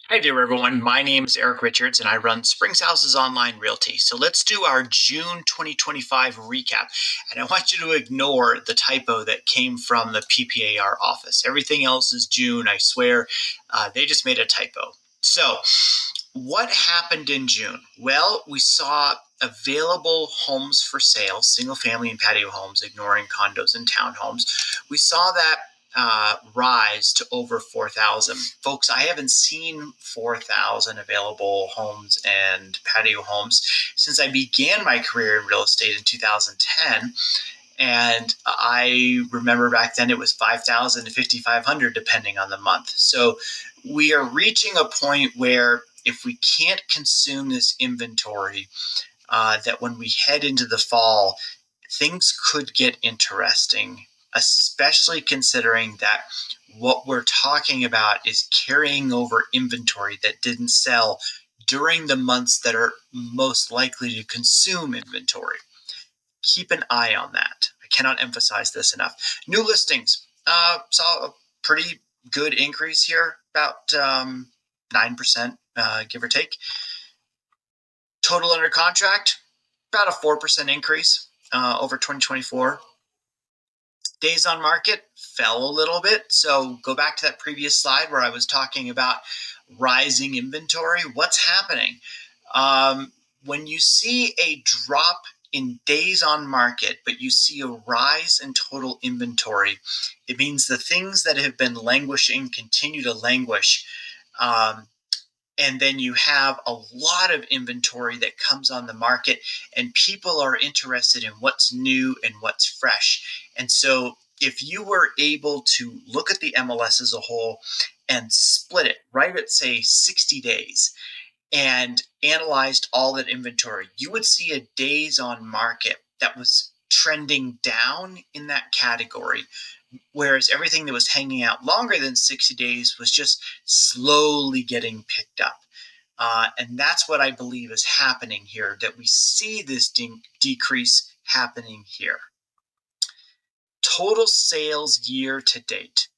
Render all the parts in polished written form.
Hi there, everyone. My name is Eric Richards, and I run Springs Houses Online Realty. So let's do our June 2025 recap. And I want you to ignore the typo that came from the PPAR office. Everything else is June, I swear. They just made a typo. So, what happened in June? Well, we saw available homes for sale, single family and patio homes, ignoring condos and townhomes. We saw that rise to over 4,000. Folks, I haven't seen 4,000 available homes and patio homes since I began my career in real estate in 2010. And I remember back then it was 5,000 to 5,500 depending on the month. So we are reaching a point where if we can't consume this inventory, that when we head into the fall, things could get interesting, especially considering that what we're talking about is carrying over inventory that didn't sell during the months that are most likely to consume inventory. Keep an eye on that. I cannot emphasize this enough. New listings saw a pretty good increase here, about 9%, give or take. Total under contract, about a 4% increase over 2024. Days on market fell a little bit. So go back to that previous slide where I was talking about rising inventory. What's happening? When you see a drop in days on market, but you see a rise in total inventory, it means the things that have been languishing continue to languish. Um, and then you have a lot of inventory that comes on the market, and people are interested in what's new and what's fresh. And so if you were able to look at the MLS as a whole and split it right at, say, 60 days and analyzed all that inventory, you would see a days on market that was trending down in that category, whereas everything that was hanging out longer than 60 days was just slowly getting picked up. And that's what I believe is happening here, that we see this decrease happening here. Total sales year to date.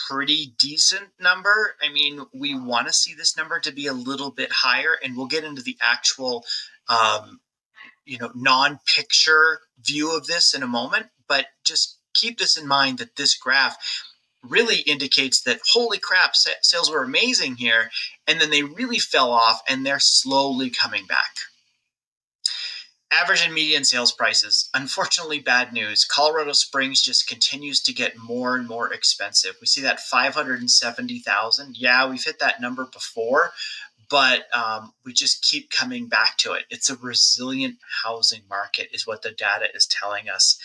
Pretty decent number. I mean, we want to see this number to be a little bit higher, and we'll get into the actual um, non-picture view of this in a moment, but just keep this in mind that this graph really indicates that holy crap, sales were amazing here, and then they really fell off and they're slowly coming back. Average and median sales prices. Unfortunately, bad news. Colorado Springs just continues to get more and more expensive. We see that 570,000. Yeah, we've hit that number before, but we just keep coming back to it. It's a resilient housing market, is what the data is telling us.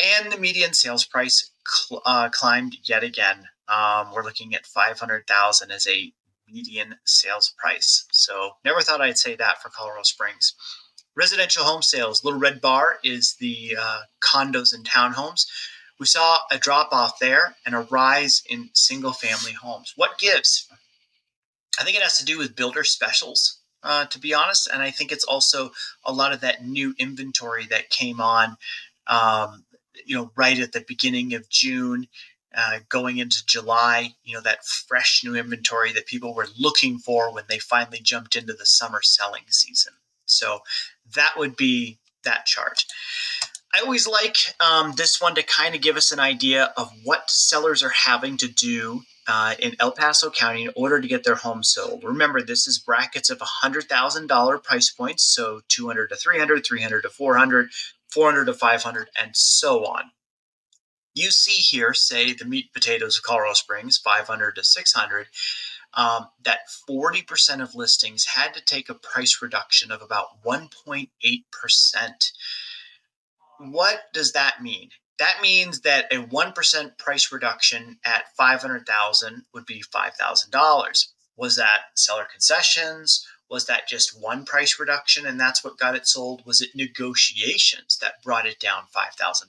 And the median sales price climbed yet again. We're looking at 500,000 as a median sales price. So never thought I'd say that for Colorado Springs. Residential home sales, little red bar is the condos and townhomes. We saw a drop off there and a rise in single family homes. What gives? I think it has to do with builder specials, to be honest. And I think it's also a lot of that new inventory that came on, right at the beginning of June, going into July, that fresh new inventory that people were looking for when they finally jumped into the summer selling season. So that would be that chart. I always like this one to kind of give us an idea of what sellers are having to do in El Paso County in order to get their home sold. Remember, this is brackets of $100,000 price points, so 200 to 300, 300 to 400, 400 to 500, and so on. You see here, say the meat potatoes of Colorado Springs, 500 to 600, that 40% of listings had to take a price reduction of about 1.8%. What does that mean? That means that a 1% price reduction at 500,000 would be $5,000. Was that seller concessions? Was that just one price reduction and that's what got it sold? Was it negotiations that brought it down $5,000?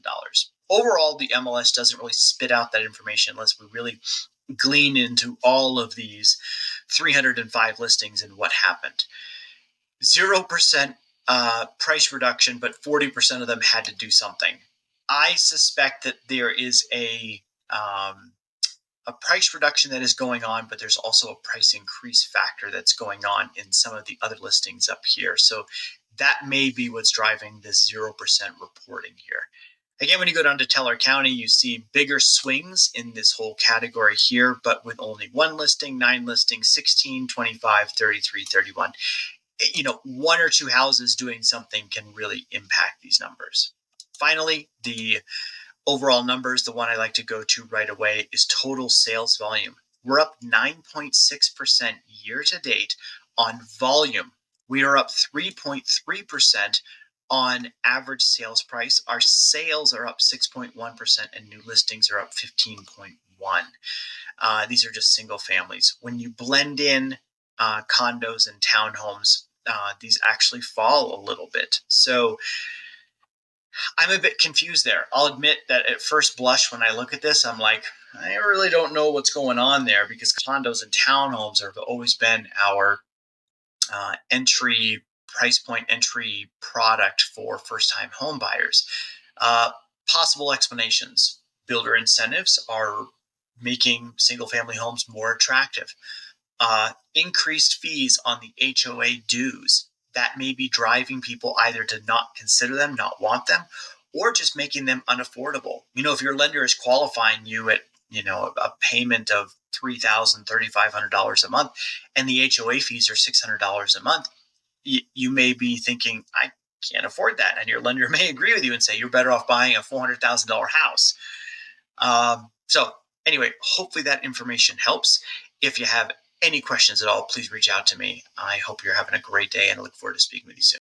Overall, the MLS doesn't really spit out that information unless we really glean into all of these 305 listings and what happened. 0% price reduction, but 40% of them had to do something. I suspect that there is a a price reduction that is going on, but there's also a price increase factor that's going on in some of the other listings up here. So that may be what's driving this 0% reporting here. Again, when you go down to Teller County, you see bigger swings in this whole category here, but with only one listing, 9 listings, 16, 25, 33, 31. One or two houses doing something can really impact these numbers. Finally, the overall numbers, the one I like to go to right away is total sales volume. We're up 9.6% year to date on volume. We are up 3.3% on average sales price. Our sales are up 6.1% and new listings are up 15.1. These are just single families. When you blend in condos and townhomes, these actually fall a little bit. So I'm a bit confused there. I'll admit that at first blush, when I look at this, I'm like, I really don't know what's going on there, because condos and townhomes have always been our entry price point, entry product for first-time home buyers. Possible explanations. Builder incentives are making single-family homes more attractive. Increased fees on the HOA dues that may be driving people either to not consider them, not want them, or just making them unaffordable. If your lender is qualifying you at a payment of $3,000, $3,500 a month, and the HOA fees are $600 a month, you may be thinking, I can't afford that, and your lender may agree with you and say you're better off buying a $400,000 house. So anyway, hopefully that information helps. If you have any questions at all, please reach out to me. I hope you're having a great day and I look forward to speaking with you soon.